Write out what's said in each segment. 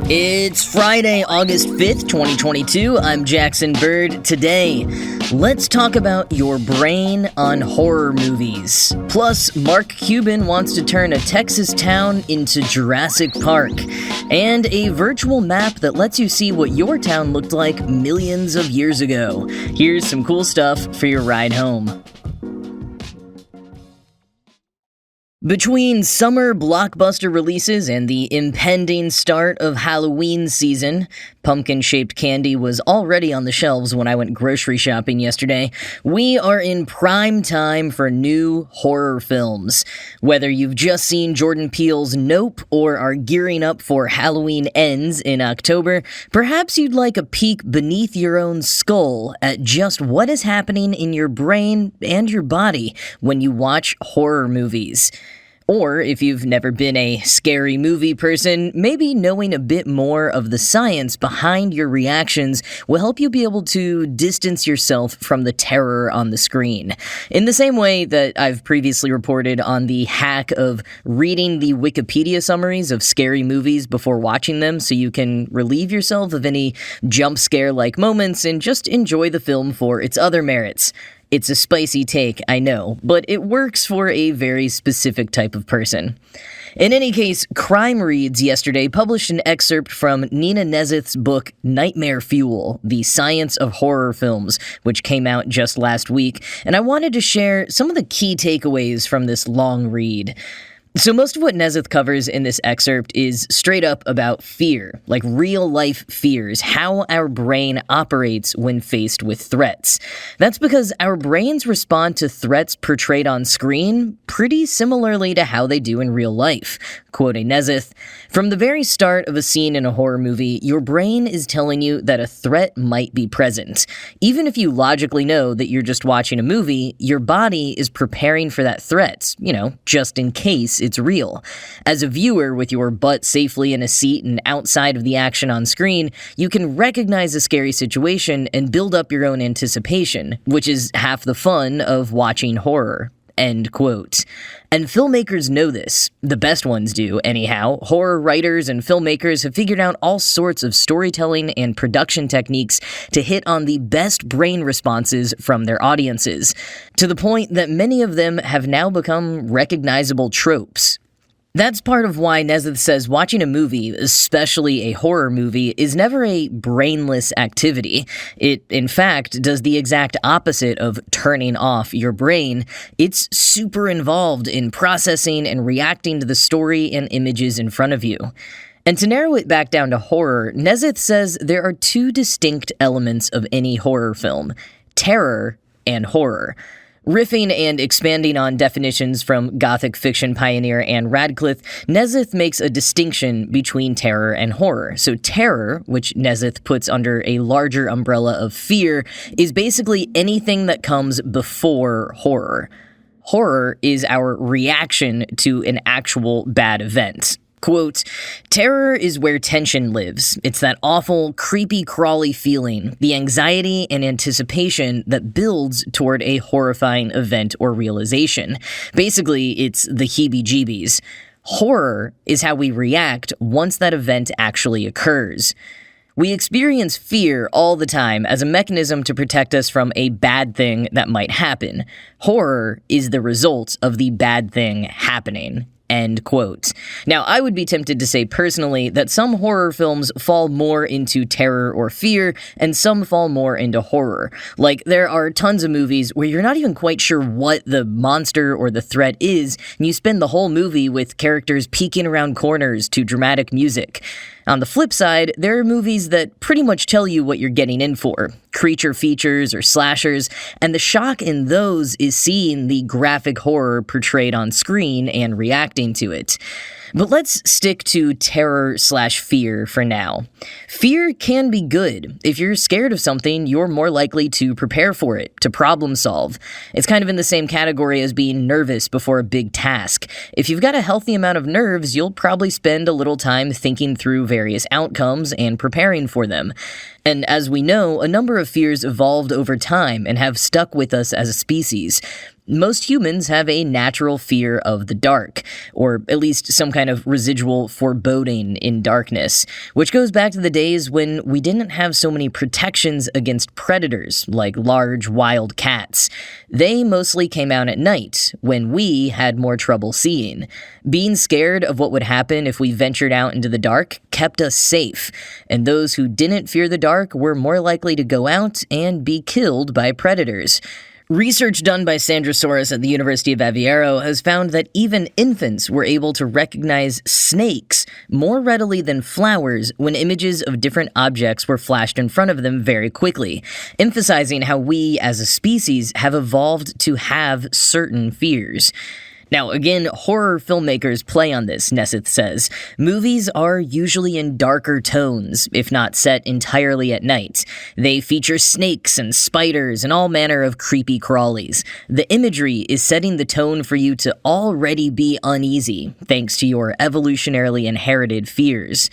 It's Friday, August 5th, 2022. I'm Jackson Bird. Today, let's talk about your brain on horror movies. Plus, Mark Cuban wants to turn a Texas town into Jurassic Park. And a virtual map that lets you see what your town looked like millions of years ago. Here's some cool stuff for your ride home. Between summer blockbuster releases and the impending start of Halloween season, pumpkin-shaped candy was already on the shelves when I went grocery shopping yesterday. We are in prime time for new horror films. Whether you've just seen Jordan Peele's Nope or are gearing up for Halloween Ends in October, perhaps you'd like a peek beneath your own skull at just what is happening in your brain and your body when you watch horror movies. Or, if you've never been a scary movie person, maybe knowing a bit more of the science behind your reactions will help you be able to distance yourself from the terror on the screen. In the same way that I've previously reported on the hack of reading the Wikipedia summaries of scary movies before watching them so you can relieve yourself of any jump scare-like moments and just enjoy the film for its other merits. It's a spicy take, I know, but it works for a very specific type of person. In any case, Crime Reads yesterday published an excerpt from Nina Neseth's book Nightmare Fuel, The Science of Horror Films, which came out just last week, and I wanted to share some of the key takeaways from this long read. So most of what Neseth covers in this excerpt is straight up about fear, like real-life fears, how our brain operates when faced with threats. That's because our brains respond to threats portrayed on screen pretty similarly to how they do in real life. Quoting Neseth, "From the very start of a scene in a horror movie, your brain is telling you that a threat might be present. Even if you logically know that you're just watching a movie, your body is preparing for that threat, just in case it's real. As a viewer with your butt safely in a seat and outside of the action on screen, you can recognize a scary situation and build up your own anticipation, which is half the fun of watching horror." End quote. And filmmakers know this. The best ones do, anyhow. Horror writers and filmmakers have figured out all sorts of storytelling and production techniques to hit on the best brain responses from their audiences, to the point that many of them have now become recognizable tropes. That's part of why Neseth says watching a movie, especially a horror movie, is never a brainless activity. It, in fact, does the exact opposite of turning off your brain. It's super involved in processing and reacting to the story and images in front of you. And to narrow it back down to horror, Neseth says there are two distinct elements of any horror film: terror and horror. Riffing and expanding on definitions from Gothic fiction pioneer Anne Radcliffe, Neseth makes a distinction between terror and horror. So terror, which Neseth puts under a larger umbrella of fear, is basically anything that comes before horror. Horror is our reaction to an actual bad event. Quote, "Terror is where tension lives. It's that awful, creepy, crawly feeling, the anxiety and anticipation that builds toward a horrifying event or realization. Basically, it's the heebie-jeebies. Horror is how we react once that event actually occurs. We experience fear all the time as a mechanism to protect us from a bad thing that might happen. Horror is the result of the bad thing happening." End quote. Now, I would be tempted to say personally that some horror films fall more into terror or fear, and some fall more into horror. Like, there are tons of movies where you're not even quite sure what the monster or the threat is, and you spend the whole movie with characters peeking around corners to dramatic music. On the flip side, there are movies that pretty much tell you what you're getting in for. Creature features or slashers, and the shock in those is seeing the graphic horror portrayed on screen and reacting to it. But let's stick to terror/fear for now. Fear can be good. If you're scared of something, you're more likely to prepare for it, to problem solve. It's kind of in the same category as being nervous before a big task. If you've got a healthy amount of nerves, you'll probably spend a little time thinking through various outcomes and preparing for them. And as we know, a number of fears evolved over time and have stuck with us as a species. Most humans have a natural fear of the dark, or at least some kind of residual foreboding in darkness, which goes back to the days when we didn't have so many protections against predators, like large wild cats. They mostly came out at night, when we had more trouble seeing. Being scared of what would happen if we ventured out into the dark kept us safe, and those who didn't fear the dark were more likely to go out and be killed by predators. Research done by Sandra Soros at the University of Aveiro has found that even infants were able to recognize snakes more readily than flowers when images of different objects were flashed in front of them very quickly, emphasizing how we as a species have evolved to have certain fears. Now, again, horror filmmakers play on this, Neseth says. Movies are usually in darker tones, if not set entirely at night. They feature snakes and spiders and all manner of creepy crawlies. The imagery is setting the tone for you to already be uneasy, thanks to your evolutionarily inherited fears.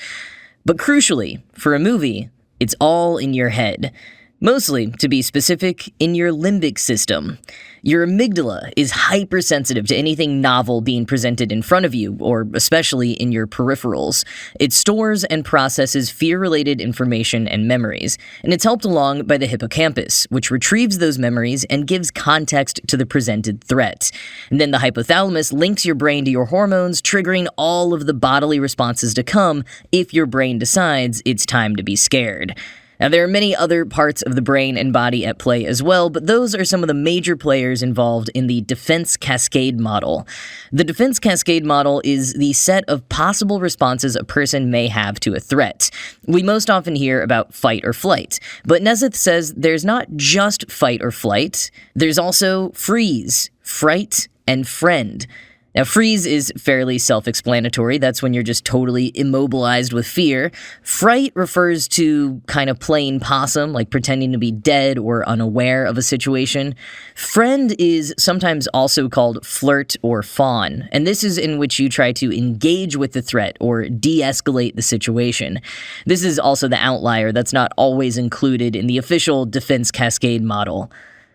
But crucially, for a movie, it's all in your head. Mostly, to be specific, in your limbic system. Your amygdala is hypersensitive to anything novel being presented in front of you, or especially in your peripherals. It stores and processes fear-related information and memories, and it's helped along by the hippocampus, which retrieves those memories and gives context to the presented threat. And then the hypothalamus links your brain to your hormones, triggering all of the bodily responses to come if your brain decides it's time to be scared. Now, there are many other parts of the brain and body at play as well, but those are some of the major players involved in the defense cascade model. The defense cascade model is the set of possible responses a person may have to a threat. We most often hear about fight or flight, but Neseth says there's not just fight or flight, there's also freeze, fright, and friend. Now, freeze is fairly self-explanatory. That's when you're just totally immobilized with fear. Fright refers to kind of playing possum, like pretending to be dead or unaware of a situation. Friend is sometimes also called flirt or fawn, and this is in which you try to engage with the threat or de-escalate the situation. This is also the outlier that's not always included in the official defense cascade model.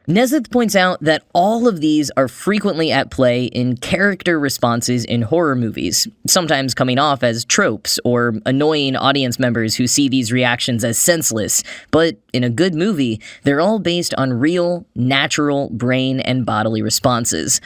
Neseth points out that all of these are frequently at play in character responses in horror movies, sometimes coming off as tropes or annoying audience members who see these reactions as senseless, but in a good movie, they're all based on real, natural brain and bodily responses.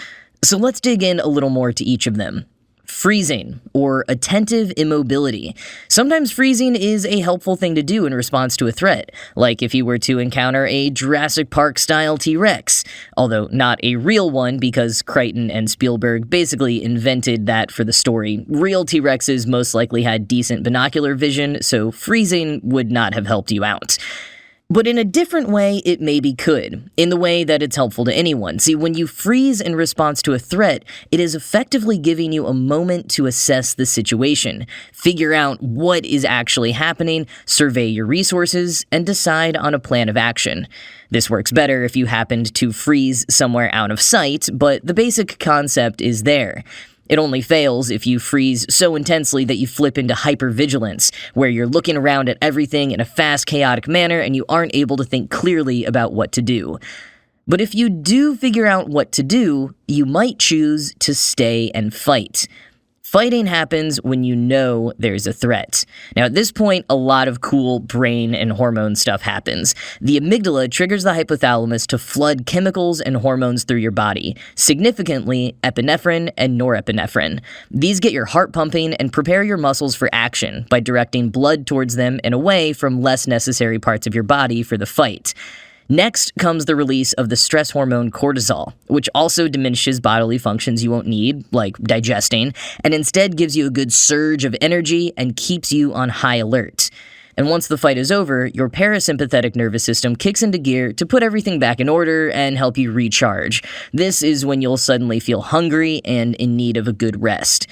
So let's dig in a little more to each of them. Freezing, or attentive immobility. Sometimes freezing is a helpful thing to do in response to a threat, like if you were to encounter a Jurassic Park-style T-Rex, although not a real one because Crichton and Spielberg basically invented that for the story. Real T-Rexes most likely had decent binocular vision, so freezing would not have helped you out. But in a different way, it maybe could, in the way that it's helpful to anyone. See, when you freeze in response to a threat, it is effectively giving you a moment to assess the situation, figure out what is actually happening, survey your resources, and decide on a plan of action. This works better if you happened to freeze somewhere out of sight, but the basic concept is there. It only fails if you freeze so intensely that you flip into hypervigilance, where you're looking around at everything in a fast, chaotic manner and you aren't able to think clearly about what to do. But if you do figure out what to do, you might choose to stay and fight. Fighting happens when you know there's a threat. Now, at this point, a lot of cool brain and hormone stuff happens. The amygdala triggers the hypothalamus to flood chemicals and hormones through your body, significantly epinephrine and norepinephrine. These get your heart pumping and prepare your muscles for action by directing blood towards them and away from less necessary parts of your body for the fight. Next comes the release of the stress hormone cortisol, which also diminishes bodily functions you won't need, like digesting, and instead gives you a good surge of energy and keeps you on high alert. And once the fight is over, your parasympathetic nervous system kicks into gear to put everything back in order and help you recharge. This is when you'll suddenly feel hungry and in need of a good rest.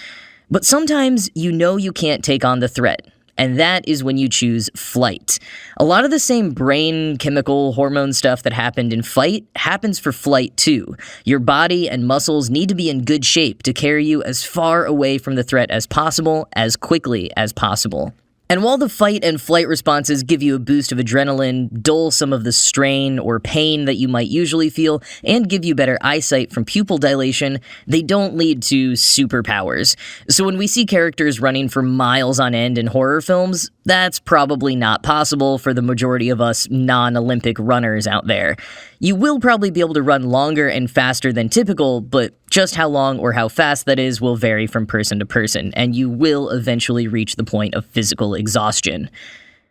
But sometimes you know you can't take on the threat, and that is when you choose flight. A lot of the same brain, chemical, hormone stuff that happened in fight happens for flight too. Your body and muscles need to be in good shape to carry you as far away from the threat as possible, as quickly as possible. And while the fight and flight responses give you a boost of adrenaline, dull some of the strain or pain that you might usually feel, and give you better eyesight from pupil dilation, they don't lead to superpowers. So when we see characters running for miles on end in horror films, that's probably not possible for the majority of us non-Olympic runners out there. You will probably be able to run longer and faster than typical, but just how long or how fast that is will vary from person to person, and you will eventually reach the point of physical exhaustion.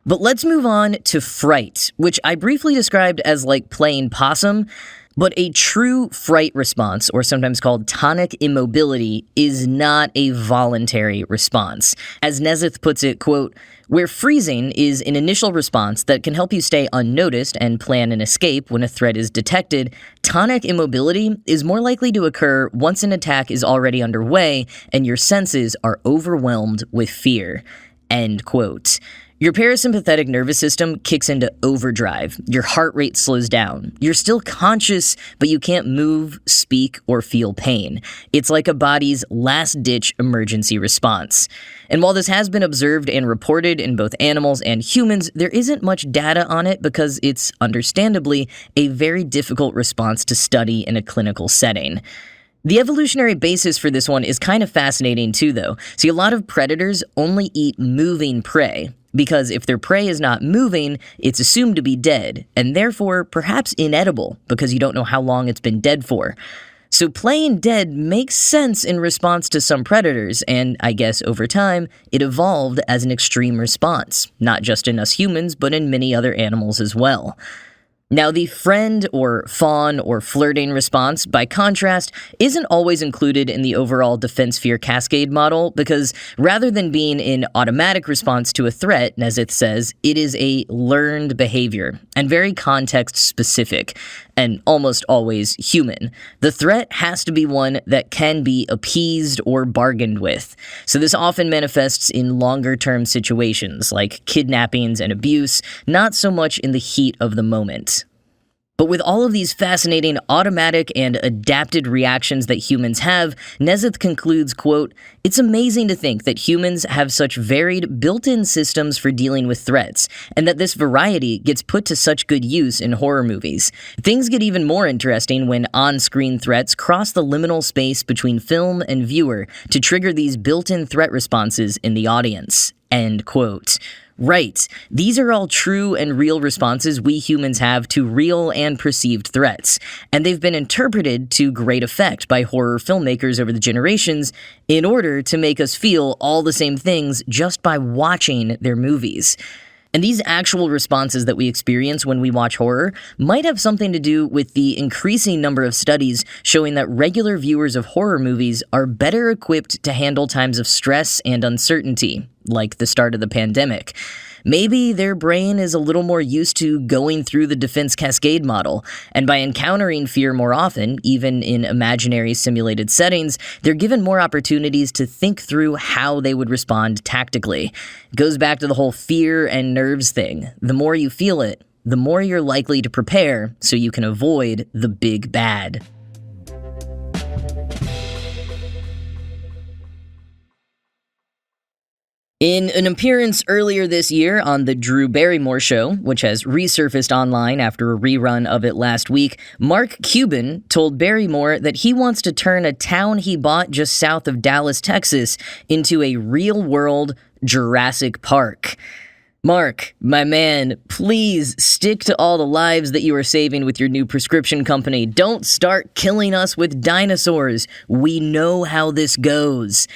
But let's move on to fright, which I briefly described as like playing possum. But a true fright response, or sometimes called tonic immobility, is not a voluntary response. As Neseth puts it, quote, "Where freezing is an initial response that can help you stay unnoticed and plan an escape when a threat is detected, tonic immobility is more likely to occur once an attack is already underway and your senses are overwhelmed with fear." End quote. Your parasympathetic nervous system kicks into overdrive. Your heart rate slows down. You're still conscious, but you can't move, speak, or feel pain. It's like a body's last-ditch emergency response. And while this has been observed and reported in both animals and humans, there isn't much data on it because it's, understandably, a very difficult response to study in a clinical setting. The evolutionary basis for this one is kind of fascinating too, though. See, a lot of predators only eat moving prey, because if their prey is not moving, it's assumed to be dead, and therefore perhaps inedible, because you don't know how long it's been dead for. So playing dead makes sense in response to some predators, and I guess over time, it evolved as an extreme response, not just in us humans, but in many other animals as well. Now, the friend or fawn or flirting response, by contrast, isn't always included in the overall defense fear cascade model because rather than being an automatic response to a threat, Neseth says, it is a learned behavior and very context-specific and almost always human. The threat has to be one that can be appeased or bargained with. So this often manifests in longer-term situations like kidnappings and abuse, not so much in the heat of the moment. But with all of these fascinating automatic and adapted reactions that humans have, Neseth concludes, quote, "It's amazing to think that humans have such varied built-in systems for dealing with threats, and that this variety gets put to such good use in horror movies. Things get even more interesting when on-screen threats cross the liminal space between film and viewer to trigger these built-in threat responses in the audience." End quote. Right. These are all true and real responses we humans have to real and perceived threats, and they've been interpreted to great effect by horror filmmakers over the generations in order to make us feel all the same things just by watching their movies. And these actual responses that we experience when we watch horror might have something to do with the increasing number of studies showing that regular viewers of horror movies are better equipped to handle times of stress and uncertainty, like the start of the pandemic. Maybe their brain is a little more used to going through the defense cascade model, and by encountering fear more often, even in imaginary simulated settings, they're given more opportunities to think through how they would respond tactically. It goes back to the whole fear and nerves thing. The more you feel it, the more you're likely to prepare so you can avoid the big bad. In an appearance earlier this year on The Drew Barrymore Show, which has resurfaced online after a rerun of it last week, Mark Cuban told Barrymore that he wants to turn a town he bought just south of Dallas, Texas, into a real-world Jurassic Park. Mark, my man, please stick to all the lives that you are saving with your new prescription company. Don't start killing us with dinosaurs. We know how this goes.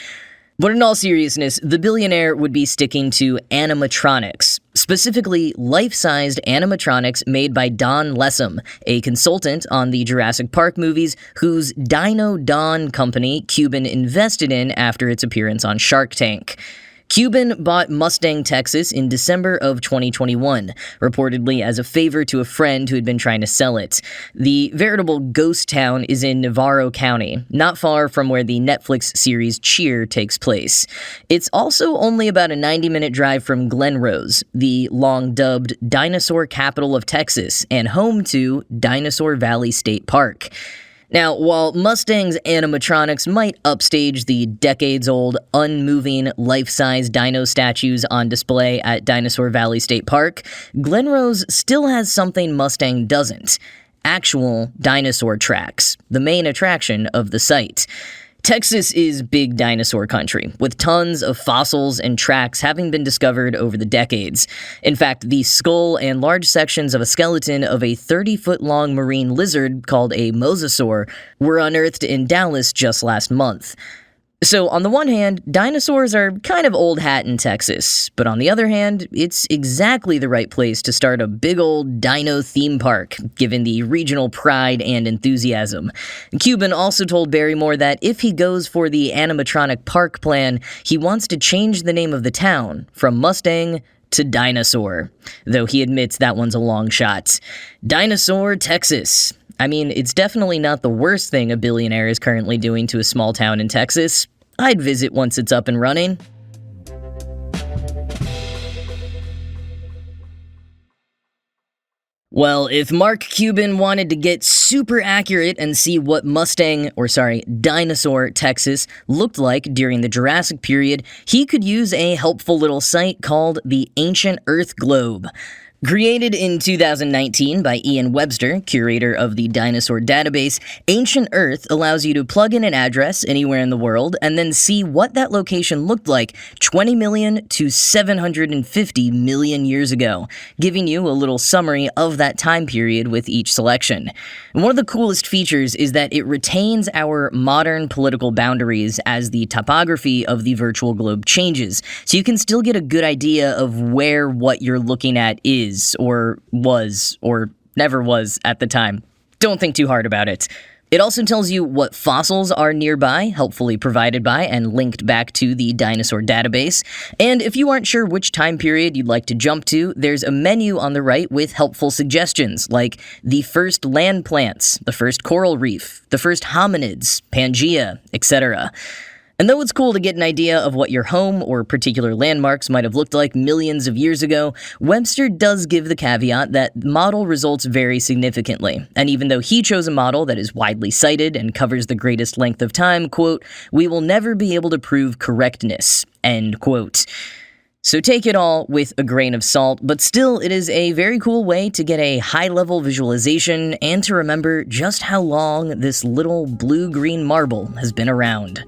But in all seriousness, the billionaire would be sticking to animatronics, specifically life-sized animatronics made by Don Lessem, a consultant on the Jurassic Park movies whose Dino Don company Cuban invested in after its appearance on Shark Tank. Cuban bought Mustang, Texas in December of 2021, reportedly as a favor to a friend who had been trying to sell it. The veritable ghost town is in Navarro County, not far from where the Netflix series Cheer takes place. It's also only about a 90-minute drive from Glen Rose, the long-dubbed dinosaur capital of Texas, and home to Dinosaur Valley State Park. Now, while Mustang's animatronics might upstage the decades-old, unmoving, life-size dino statues on display at Dinosaur Valley State Park, Glen Rose still has something Mustang doesn't: actual dinosaur tracks, the main attraction of the site. Texas is big dinosaur country, with tons of fossils and tracks having been discovered over the decades. In fact, the skull and large sections of a skeleton of a 30-foot-long marine lizard called a mosasaur were unearthed in Dallas just last month. So, on the one hand, dinosaurs are kind of old hat in Texas, but on the other hand, it's exactly the right place to start a big old dino theme park, given the regional pride and enthusiasm. Cuban also told Barrymore that if he goes for the animatronic park plan, he wants to change the name of the town from Mustang to Dinosaur, though he admits that one's a long shot. Dinosaur Texas. I mean, it's definitely not the worst thing a billionaire is currently doing to a small town in Texas. I'd visit once it's up and running. Well, if Mark Cuban wanted to get super accurate and see what Dinosaur Texas looked like during the Jurassic period, he could use a helpful little site called the Ancient Earth Globe. Created in 2019 by Ian Webster, curator of the Dinosaur Database, Ancient Earth allows you to plug in an address anywhere in the world and then see what that location looked like 20 million to 750 million years ago, giving you a little summary of that time period with each selection. And one of the coolest features is that it retains our modern political boundaries as the topography of the virtual globe changes, so you can still get a good idea of where what you're looking at is, or was, or never was at the time. Don't think too hard about it. It also tells you what fossils are nearby, helpfully provided by and linked back to the Dinosaur Database. And if you aren't sure which time period you'd like to jump to, there's a menu on the right with helpful suggestions, like the first land plants, the first coral reef, the first hominids, Pangea, etc. And though it's cool to get an idea of what your home or particular landmarks might have looked like millions of years ago, Webster does give the caveat that model results vary significantly. And even though he chose a model that is widely cited and covers the greatest length of time, quote, "we will never be able to prove correctness," end quote. So take it all with a grain of salt, but still it is a very cool way to get a high-level visualization and to remember just how long this little blue-green marble has been around.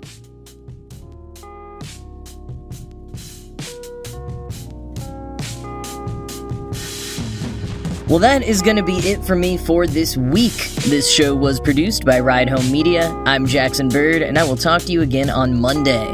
Well, that is going to be it for me for this week. This show was produced by Ride Home Media. I'm Jackson Bird, and I will talk to you again on Monday.